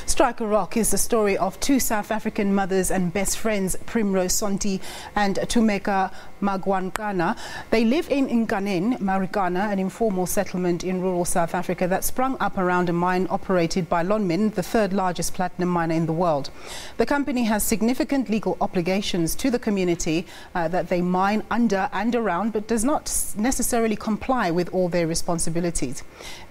Strike a Rock is the story of two South African mothers and best friends, Primrose, Sonti and Thumeka Magwangqana. They live in Nkaneng, Marikana, an informal settlement in rural South Africa that sprung up around a mine operated by Lonmin, the third largest platinum miner in the world. The company has significant legal obligations to the community that they mine under and around, but does not necessarily comply with all their responsibilities.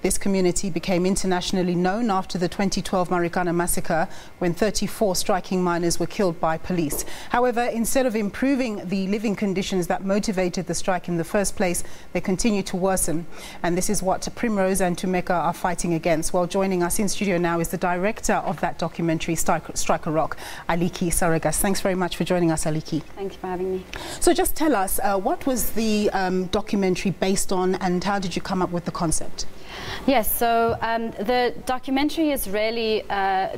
This community became internationally known after the 2012 Marikana Massacre, when 34 striking miners were killed by police. However, instead of improving the living conditions that motivated the strike in the first place, they continue to worsen. And this is what Primrose and Thumeka are fighting against. Well, joining us in studio now is the director of that documentary, Strike a Rock, Aliki Saragas. Thanks very much for joining us, Aliki. Thank you for having me. So just tell us, what was the documentary based on, and how did you come up with the concept? Yes, so the documentary is really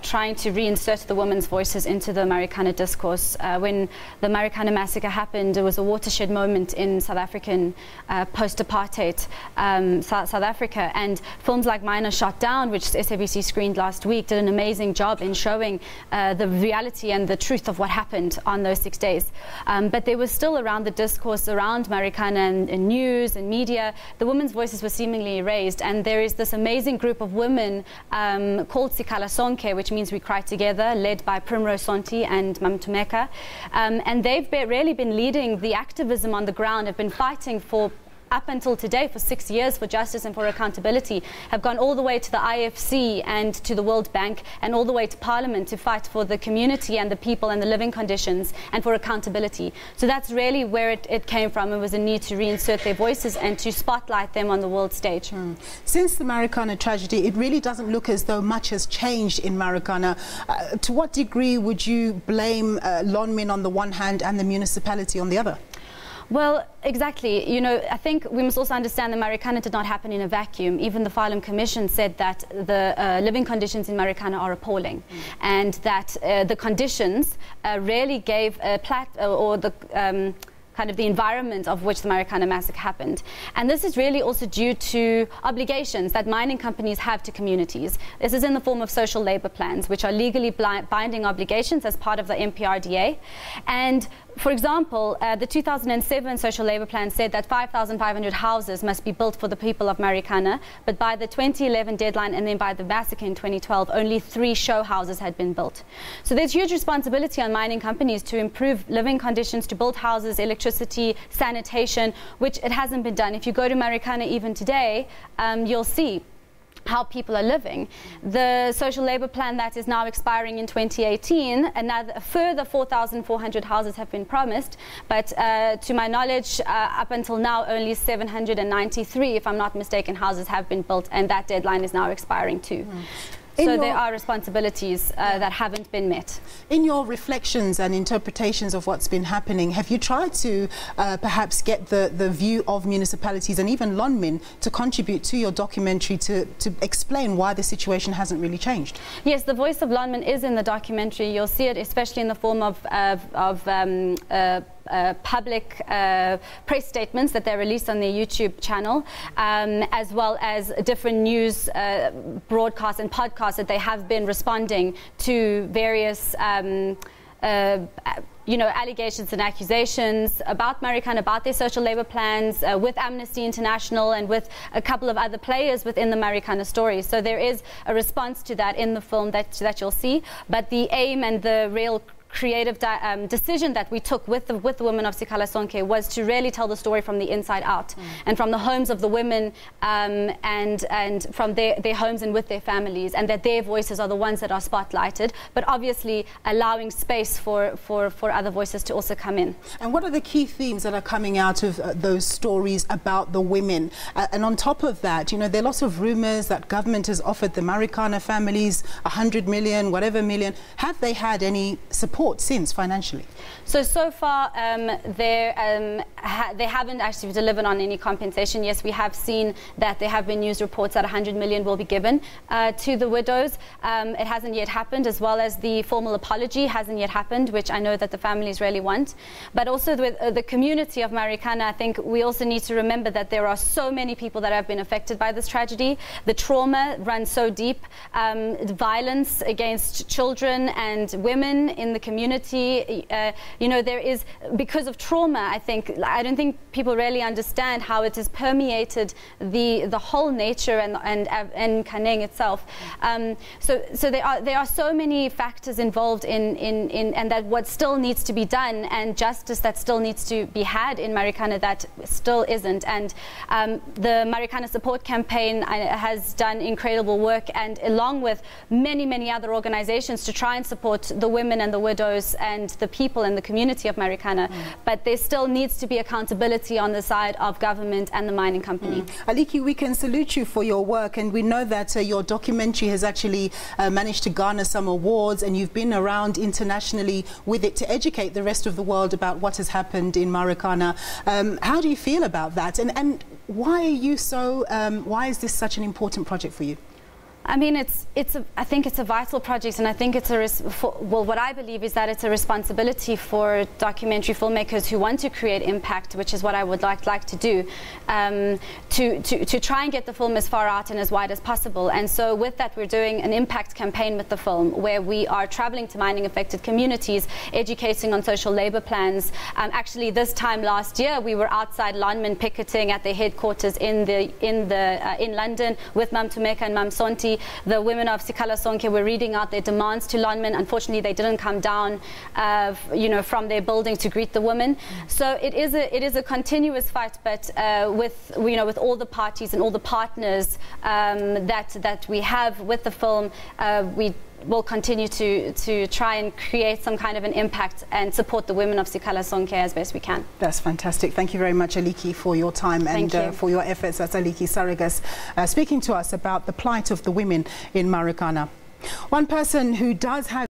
trying to reinsert the women's voices into the Marikana discourse. When the Marikana Massacre happened, it was a watershed moment in South African post-apartheid South Africa, and films like Mine Are Shot Down, which SABC screened last week, did an amazing job in showing the reality and the truth of what happened on those 6 days. But there was still, around the discourse around Marikana and news and media, the women's voices were seemingly erased, and there is this amazing group of women called Sikhala Sonke, which means we cry together, led by Primrose, Sonti and Thumeka. And they've really been leading the activism on the ground, have been fighting for, up until today, for 6 years, for justice and for accountability, have gone all the way to the IFC and to the World Bank and all the way to Parliament to fight for the community and the people and the living conditions and for accountability. So that's really where it came from. It was a need to reinsert their voices and to spotlight them on the world stage. Since the Marikana tragedy, it really doesn't look as though much has changed in Marikana. To what degree would you blame Lonmin on the one hand and the municipality on the other? Well, exactly. You know, I think we must also understand that Marikana did not happen in a vacuum. Even the Farlam Commission said that the living conditions in Marikana are appalling, and that the conditions really gave kind of the environment of which the Marikana Massacre happened. And this is really also due to obligations that mining companies have to communities. This is in the form of social labor plans, which are legally binding obligations as part of the MPRDA. And for example, the 2007 social labor plan said that 5,500 houses must be built for the people of Marikana, but by the 2011 deadline and then by the massacre in 2012, only 3 show houses had been built. So there's huge responsibility on mining companies to improve living conditions, to build houses, electricity, sanitation, which it hasn't been done. If you go to Marikana even today, you'll see how people are living. The social labor plan that is now expiring in 2018, a further 4,400 houses have been promised, but to my knowledge, up until now, only 793, if I'm not mistaken, houses have been built, and that deadline is now expiring too. So there are responsibilities that haven't been met. In your reflections and interpretations of what's been happening, have you tried to perhaps get the view of municipalities and even Lonmin to contribute to your documentary to explain why the situation hasn't really changed? Yes, the voice of Lonmin is in the documentary. You'll see it especially in the form of public press statements that they released on their YouTube channel, as well as different news broadcasts and podcasts that they have been responding to various allegations and accusations about Marikana, about their social labor plans, with Amnesty International and with a couple of other players within the Marikana story. So there is a response to that in the film that you'll see, but the aim and the real creative decision that we took with the women of Sikhala Sonke was to really tell the story from the inside out, and from the homes of the women, and from their homes and with their families, and that their voices are the ones that are spotlighted, but obviously allowing space for other voices to also come in. And what are the key themes that are coming out of those stories about the women? And on top of that, you know, there are lots of rumours that government has offered the Marikana families 100 million, whatever million. Have they had any support support since financially? So far, they haven't actually delivered on any compensation. Yes, we have seen that there have been news reports that 100 million will be given to the widows. It hasn't yet happened, as well as the formal apology hasn't yet happened, which I know that the families really want. But also with the community of Marikana, I think we also need to remember that there are so many people that have been affected by this tragedy. The trauma runs so deep. Violence against children and women in the community, you know, there is, because of trauma, I don't think people really understand how it has permeated the whole nature and Nkaneng itself. So there are so many factors involved in and that what still needs to be done, and justice that still needs to be had in Marikana that still isn't. And the Marikana Support Campaign has done incredible work, and along with many other organizations, to try and support the women and the widows and the people in the community of Marikana. But there still needs to be accountability on the side of government and the mining company. Aliki, we can salute you for your work, and we know that your documentary has actually managed to garner some awards, and you've been around internationally with it to educate the rest of the world about what has happened in Marikana. How do you feel about that, and why are you so why is this such an important project for you? I mean, I think it's a vital project, and I think it's what I believe is that it's a responsibility for documentary filmmakers who want to create impact, which is what I would like to do, to try and get the film as far out and as wide as possible. And so with that, we're doing an impact campaign with the film, where we are traveling to mining affected communities, educating on social labor plans. Actually, this time last year, we were outside Lonmin picketing at their headquarters in London with Mam Thumeka and Mam Sonti. The women of Sikhala Sonke were reading out their demands to Lonmin. Unfortunately, they didn't come down, you know, from their building to greet the women. So it is a continuous fight, but with all the parties and all the partners that we have with the film, we will continue to try and create some kind of an impact and support the women of Sikhala Sonke as best we can. That's fantastic. Thank you very much, Aliki, for your time and for your efforts. That's Aliki Saragas speaking to us about the plight of the women in Marikana. One person who does have